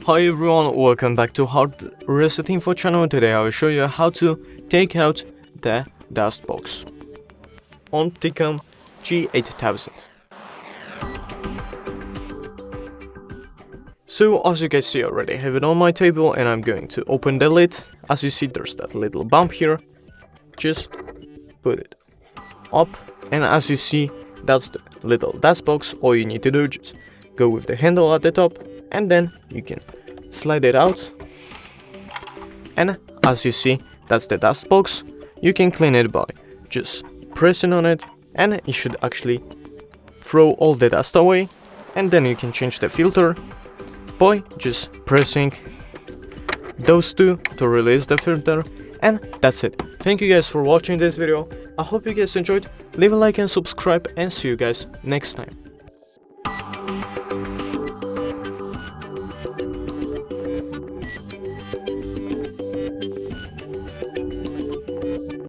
Hi everyone, welcome back to HardReset.Info channel. Today I will show you how to take out the dust box on TIKOM G8000. So as you can see, I already have it on my table and I'm going to open the lid. As you see, there's that little bump here. Just put it up, and as you see, that's the little dust box. All you need to do is just go with the handle at the top, and then you can slide it out, and as you see, that's the dust box. You can clean it by just pressing on it, and it should actually throw all the dust away. And then you can change the filter by just pressing those two to release the filter, and that's it. Thank you guys for watching this video. I hope you guys enjoyed. Leave a like and subscribe, and see you guys next time.